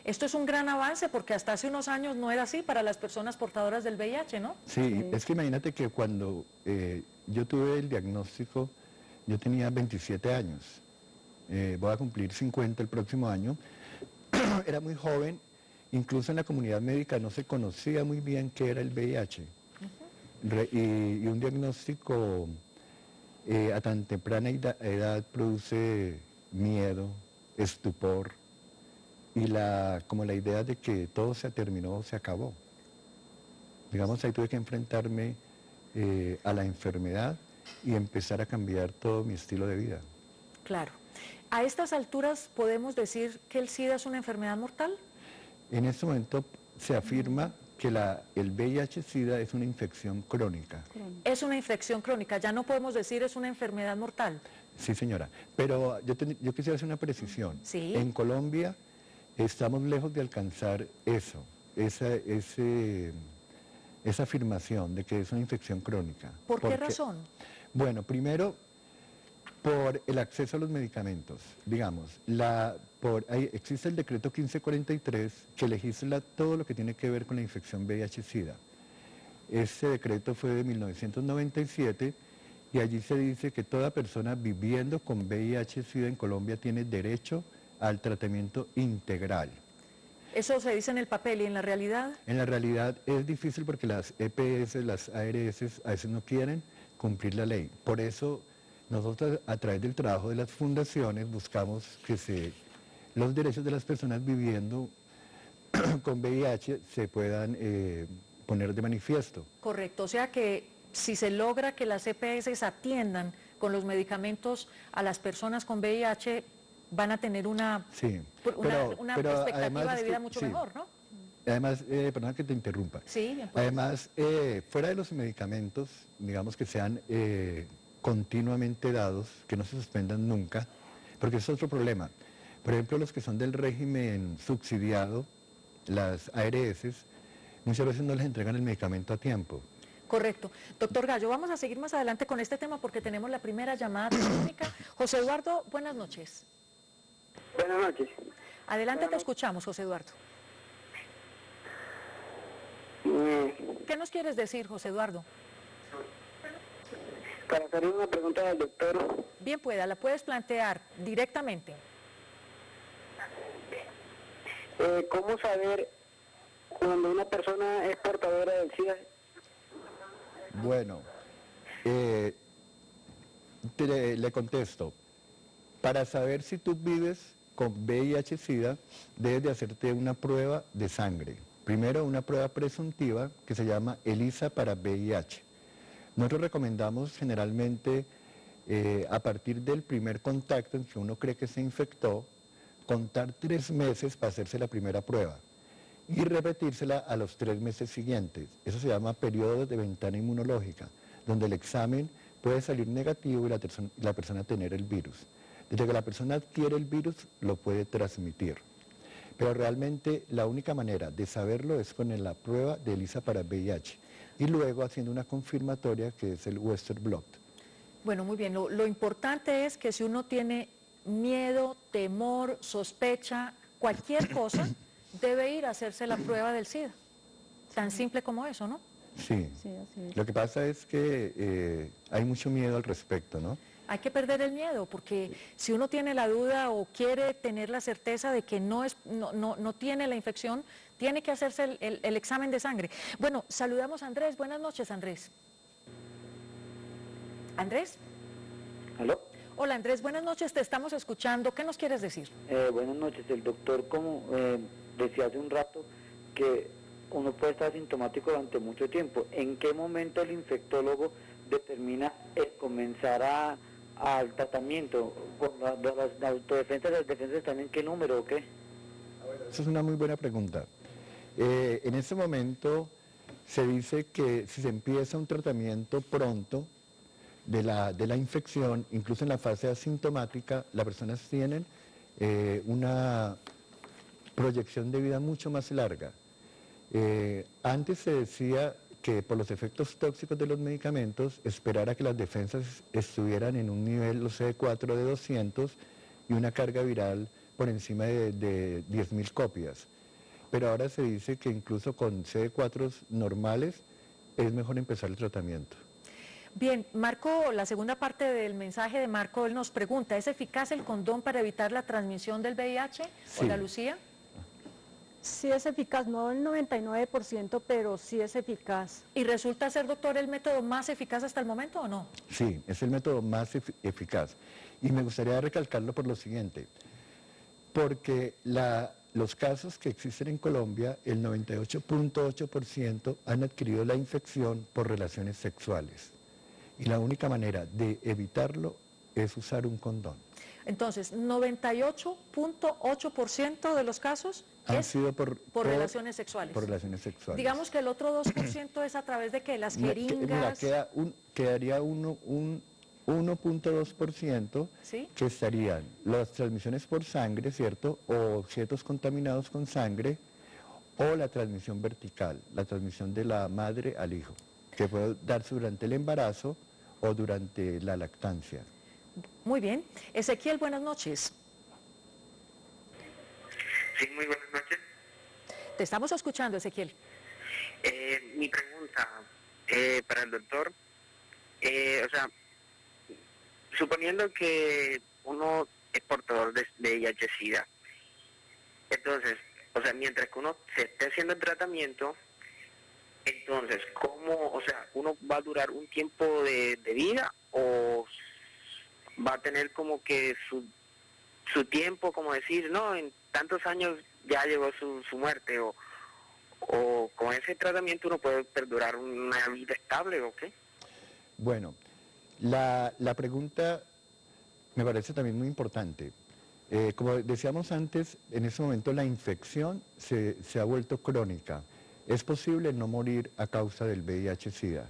Esto es un gran avance porque hasta hace unos años no era así para las personas portadoras del VIH, ¿no? Sí, es que imagínate que cuando yo tuve el diagnóstico, yo tenía 27 años, voy a cumplir 50 el próximo año, era muy joven, incluso en la comunidad médica no se conocía muy bien qué era el VIH. Y un diagnóstico a tan temprana edad produce miedo, estupor y como la idea de que todo se terminó, se acabó. Digamos, ahí tuve que enfrentarme a la enfermedad y empezar a cambiar todo mi estilo de vida. Claro. ¿A estas alturas podemos decir que el SIDA es una enfermedad mortal? En este momento se afirma que el VIH-Sida es una infección crónica. Es una infección crónica, ya no podemos decir es una enfermedad mortal. Sí, señora, pero yo quisiera hacer una precisión. Sí. En Colombia estamos lejos de alcanzar esa afirmación de que es una infección crónica. ¿Por qué razón? Bueno, primero, por el acceso a los medicamentos. Digamos, existe el decreto 1543 que legisla todo lo que tiene que ver con la infección VIH-Sida. Este decreto fue de 1997 y allí se dice que toda persona viviendo con VIH-Sida en Colombia tiene derecho al tratamiento integral. ¿Eso se dice en el papel y en la realidad? En la realidad es difícil porque las EPS, las ARS a veces no quieren cumplir la ley. Por eso nosotros a través del trabajo de las fundaciones buscamos que los derechos de las personas viviendo con VIH se puedan poner de manifiesto. Correcto, o sea que si se logra que las EPS atiendan con los medicamentos a las personas con VIH, van a tener una perspectiva de vida mucho mejor, ¿no? Además, perdón que te interrumpa. Sí, bien, pues. Además, fuera de los medicamentos, digamos que sean continuamente dados, que no se suspendan nunca, porque es otro problema. Por ejemplo, los que son del régimen subsidiado, las ARS, muchas veces no les entregan el medicamento a tiempo. Correcto. Doctor Gallo, vamos a seguir más adelante con este tema porque tenemos la primera llamada telefónica. José Eduardo, buenas noches. Buenas noches. Adelante, te escuchamos, José Eduardo. ¿Qué nos quieres decir, José Eduardo? Para hacer una pregunta al doctor. Bien pueda, la puedes plantear directamente. ¿Cómo saber cuando una persona es portadora del SIDA? Bueno, le contesto. Para saber si tú vives con VIH-Sida, debes de hacerte una prueba de sangre. Primero, una prueba presuntiva que se llama ELISA para VIH. Nosotros recomendamos generalmente, a partir del primer contacto en que uno cree que se infectó, contar 3 meses para hacerse la primera prueba y repetírsela a los 3 meses siguientes. Eso se llama periodo de ventana inmunológica, donde el examen puede salir negativo y la persona tener el virus. Desde que la persona adquiere el virus, lo puede transmitir. Pero realmente la única manera de saberlo es con la prueba de ELISA para VIH y luego haciendo una confirmatoria que es el Western Blot. Bueno, muy bien. Lo importante es que si uno tiene miedo, temor, sospecha, cualquier cosa, debe ir a hacerse la prueba del SIDA. Tan simple como eso, ¿no? Sí. Sí, así es. Lo que pasa es que hay mucho miedo al respecto, ¿no? Hay que perder el miedo, porque si uno tiene la duda o quiere tener la certeza de que no tiene la infección, tiene que hacerse el examen de sangre. Bueno, saludamos a Andrés. Buenas noches, Andrés. ¿Andrés? ¿Aló? Hola, Andrés. Buenas noches. Te estamos escuchando. ¿Qué nos quieres decir? Buenas noches. El doctor, como decía hace un rato, que uno puede estar asintomático durante mucho tiempo. ¿En qué momento el infectólogo determina comenzar al tratamiento? ¿La autodefensa, las defensas están en qué número o qué? Esa es una muy buena pregunta. En este momento se dice que si se empieza un tratamiento pronto de la infección, incluso en la fase asintomática, las personas tienen una proyección de vida mucho más larga. Antes se decía que por los efectos tóxicos de los medicamentos, esperar a que las defensas estuvieran en un nivel, los CD4 de 200 y una carga viral por encima de 10.000 copias. Pero ahora se dice que incluso con CD4 normales es mejor empezar el tratamiento. Bien, Marco, la segunda parte del mensaje de Marco, él nos pregunta, ¿es eficaz el condón para evitar la transmisión del VIH? Sí. Hola, Lucía. Sí es eficaz, no el 99%, pero sí es eficaz. ¿Y resulta ser, doctor, el método más eficaz hasta el momento o no? Sí, es el método más eficaz. Y me gustaría recalcarlo por lo siguiente, porque los casos que existen en Colombia, el 98.8% han adquirido la infección por relaciones sexuales. Y la única manera de evitarlo es usar un condón. Entonces, 98.8% de los casos Han sido por relaciones sexuales. Por relaciones sexuales. Digamos que el otro 2% es a través de que las jeringas... Quedaría un 1.2%, ¿sí? que estarían las transmisiones por sangre, ¿cierto? O objetos contaminados con sangre, o la transmisión vertical, la transmisión de la madre al hijo, que puede darse durante el embarazo o durante la lactancia. Muy bien. Ezequiel, buenas noches. Sí, muy buenas noches. Te estamos escuchando, Ezequiel. Mi pregunta para el doctor, o sea, suponiendo que uno es portador de VIH-Sida, entonces, o sea, mientras que uno se esté haciendo el tratamiento, entonces, ¿cómo, o sea, uno va a durar un tiempo de vida o va a tener como que su tiempo, como decir, no, en tantos años ya llegó su muerte, o con ese tratamiento uno puede perdurar una vida estable o qué? Bueno, la pregunta me parece también muy importante. Como decíamos antes, en ese momento la infección se ha vuelto crónica. Es posible no morir a causa del VIH-Sida.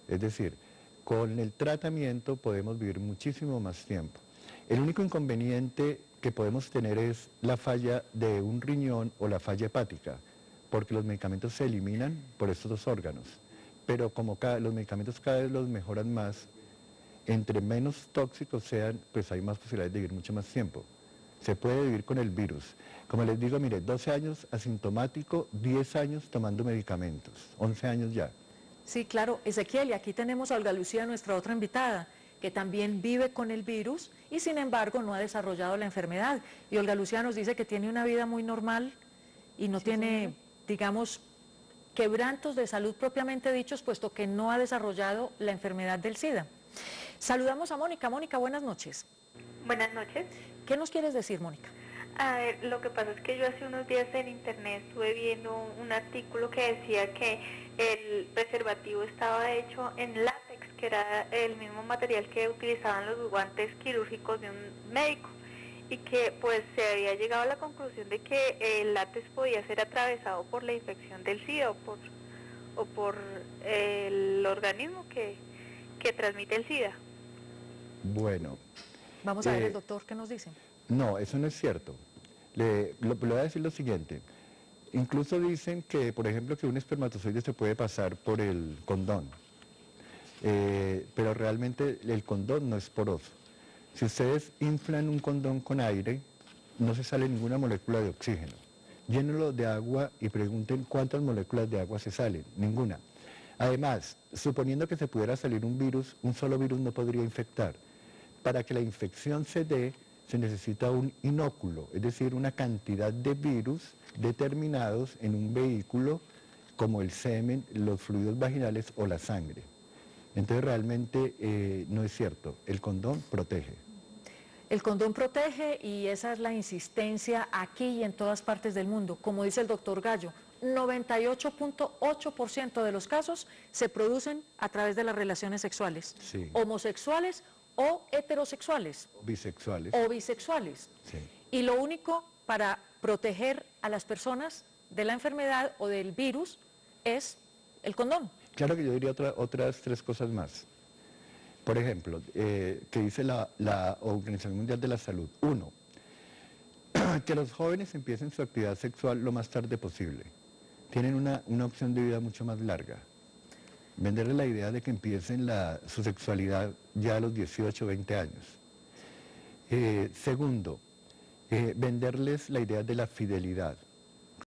Es decir, con el tratamiento podemos vivir muchísimo más tiempo. El único inconveniente que podemos tener es la falla de un riñón o la falla hepática, porque los medicamentos se eliminan por estos dos órganos. Pero como los medicamentos cada vez los mejoran más, entre menos tóxicos sean, pues hay más posibilidades de vivir mucho más tiempo. Se puede vivir con el virus. Como les digo, mire, 12 años asintomático, 10 años tomando medicamentos, 11 años ya. Sí, claro, Ezequiel, y aquí tenemos a Olga Lucía, nuestra otra invitada, que también vive con el virus y sin embargo no ha desarrollado la enfermedad. Y Olga Lucía nos dice que tiene una vida muy normal y no tiene, digamos, quebrantos de salud propiamente dichos, puesto que no ha desarrollado la enfermedad del SIDA. Saludamos a Mónica. Mónica, buenas noches. Buenas noches. ¿Qué nos quieres decir, Mónica? A ver, lo que pasa es que yo hace unos días en internet estuve viendo un artículo que decía que el preservativo estaba hecho en látex, que era el mismo material que utilizaban los guantes quirúrgicos de un médico, y que pues se había llegado a la conclusión de que el látex podía ser atravesado por la infección del SIDA o por el organismo que transmite el SIDA. Bueno. Vamos a ver el doctor qué nos dice. No, eso no es cierto. Le voy a decir lo siguiente. Incluso dicen que, por ejemplo, que un espermatozoide se puede pasar por el condón. Pero realmente el condón no es poroso. Si ustedes inflan un condón con aire, no se sale ninguna molécula de oxígeno. Llénenlo de agua y pregunten cuántas moléculas de agua se salen. Ninguna. Además, suponiendo que se pudiera salir un virus, un solo virus no podría infectar. Para que la infección se dé, se necesita un inóculo, es decir, una cantidad de virus determinados en un vehículo como el semen, los fluidos vaginales o la sangre. Entonces realmente no es cierto, el condón protege. El condón protege y esa es la insistencia aquí y en todas partes del mundo. Como dice el doctor Gallo, 98.8% de los casos se producen a través de las relaciones sexuales, sí, homosexuales o heterosexuales. Bisexuales. O bisexuales. Sí. Y lo único para proteger a las personas de la enfermedad o del virus es el condón. Claro que yo diría otras tres cosas más. Por ejemplo, que dice la Organización Mundial de la Salud. 1, que los jóvenes empiecen su actividad sexual lo más tarde posible. Tienen una opción de vida mucho más larga. Venderle la idea de que empiecen su sexualidad ya a los 18 o 20 años. Segundo, venderles la idea de la fidelidad.